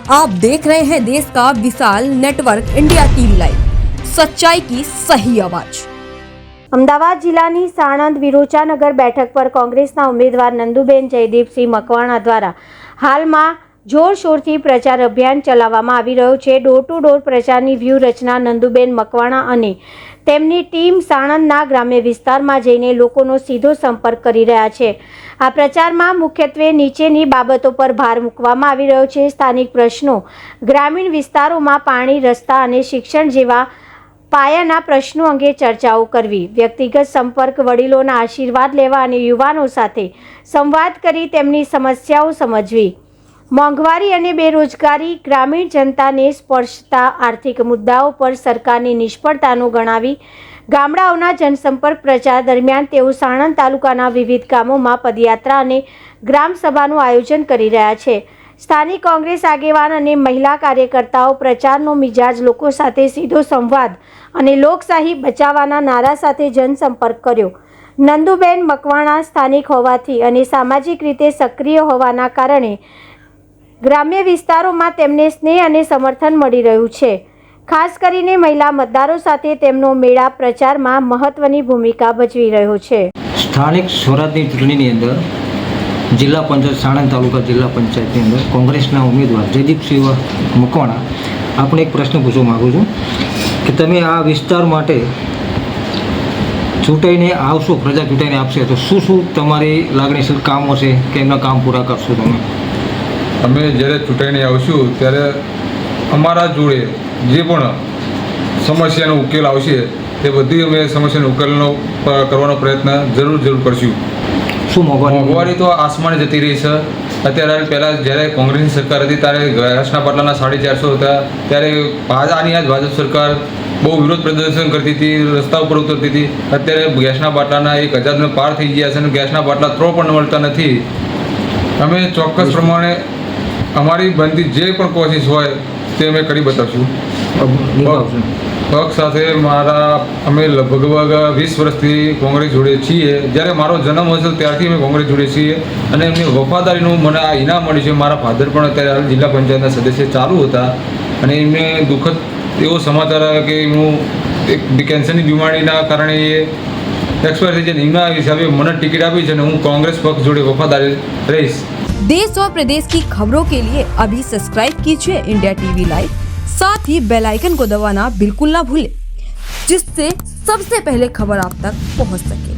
आप देख रहे हैं देश का विशाल नेटवर्क इंडिया टीवी लाइव, सच्चाई की सही आवाज। અમદાવાદ જિલ્લાની સાણંદ વિરોચાનગર બેઠક પર કોંગ્રેસના ઉમેદવાર નંદુબેન જયદીપસિંહ મકવાણા દ્વારા હાલમાં જોરશોરથી પ્રચાર અભિયાન ચલાવવામાં આવી રહ્યો છે। ડોર ટુ ડોર પ્રચારની વ્યૂહરચના નંદુબેન મકવાણા અને તેમની ટીમ સાણંદના ગ્રામ્ય વિસ્તારમાં જઈને લોકોનો સીધો સંપર્ક કરી રહ્યા છે। આ પ્રચારમાં મુખ્યત્વે નીચેની બાબતો પર ભાર મૂકવામાં આવી રહ્યો છે। સ્થાનિક પ્રશ્નો, ગ્રામીણ વિસ્તારોમાં પાણી, રસ્તા અને શિક્ષણ જેવા પાયાના પ્રશ્નો અંગે ચર્ચાઓ કરવી, વ્યક્તિગત સંપર્ક, વડીલોના આશીર્વાદ લેવા અને યુવાનો સાથે સંવાદ કરી તેમની સમસ્યાઓ સમજવી, મોંઘવારી અને બેરોજગારી, ગ્રામીણ જનતાને સ્પર્શતા આર્થિક મુદ્દાઓ પર સરકારની નિષ્ફળતાનો ગણાવી ગામડાઓના જનસંપર્ક પ્રચાર દરમિયાન તેઓ સાણંદ તાલુકાના વિવિધ ગામોમાં પદયાત્રા અને ગ્રામસભાનું આયોજન કરી રહ્યા છે। સ્થાનિક કોંગ્રેસ આગેવાન અને મહિલા કાર્યકર્તાઓ પ્રચારનો મિજાજ લોકો સાથે સીધો સંવાદ અને લોકશાહી બચાવવાના નારા સાથે જનસંપર્ક કર્યો। નંદુબેન મકવાણા સ્થાનિક હોવાથી અને સામાજિક રીતે સક્રિય હોવાના કારણે ગ્રામ્ય વિસ્તારોમાં તેમને સ્નેહ અને સમર્થન મળી રહ્યું છે। ખાસ કરીને મહિલા મતદારો સાથે તેમનો મેળાપ પ્રચારમાં મહત્વની ભૂમિકા ભજવી રહ્યો છે। સ્થાનિક સ્વરાજની ચૂંટણીની અંદર જિલ્લા પંચાયત સાણંદ તાલુકા જિલ્લા પંચાયતની અંદર કોંગ્રેસના ઉમેદવાર જયદીપસિંહ મકવાણા આપણે એક પ્રશ્ન પૂછવા માગું છું કે તમે આ વિસ્તાર માટે ચૂંટાઈને આવશો, પ્રજા ચૂંટાઈને આપશે તો શું શું તમારી લાગણીશીલ કામો છે કે એમના કામ પૂરા કરશો તમે? અમે જ્યારે ચૂંટાઈને આવશું ત્યારે અમારા જોડે જે પણ સમસ્યાનો ઉકેલ આવશે તે બધી અમે સમસ્યાનો ઉકેલનો કરવાનો પ્રયત્ન જરૂર કરશું। શું મોંઘવારી તો આસમાને જતી રહી છે। અત્યારે પહેલાં જ્યારે કોંગ્રેસની સરકાર હતી ત્યારે ગેસના બાટલાના 450 હતા, ત્યારે આની આજ ભાજપ સરકાર બહુ વિરોધ પ્રદર્શન કરતી હતી, રસ્તા ઉપર ઉતરતી હતી। અત્યારે ગેસના બાટલાના 1000 પાર થઈ ગયા છે અને ગેસના બાટલા 3 પણ મળતા નથી। અમે ચોક્કસ પ્રમાણે અમારી બનતી જે પણ કોશિશ હોય તે અમે કરી બતાવશું। પક્ષ સાથે અમે લગભગ 20 વર્ષથી કોંગ્રેસ જોડે છીએ। જ્યારે મારો જન્મ હશે ત્યારથી અમે કોંગ્રેસ જોડે છીએ અને એમની વફાદારીનું મને આ ઇનામ મળ્યું છે। મારા ફાધર પણ અત્યારે જિલ્લા પંચાયતના સદસ્ય ચાલુ હતા અને એમને દુઃખદ એવો સમાચાર આવ્યો કે એમનું એક કેન્સરની બીમારીના કારણે એ એક્સપાયર થઈ જાય। એમના હિસાબે મને ટિકિટ આપી છે અને હું કોંગ્રેસ પક્ષ જોડે વફાદારી રહીશ। देश और प्रदेश की खबरों के लिए अभी सब्सक्राइब कीजिए इंडिया टीवी लाइव, साथ ही बेल आइकन को दबाना बिल्कुल ना भूलें, जिससे सबसे पहले खबर आप तक पहुंच सके।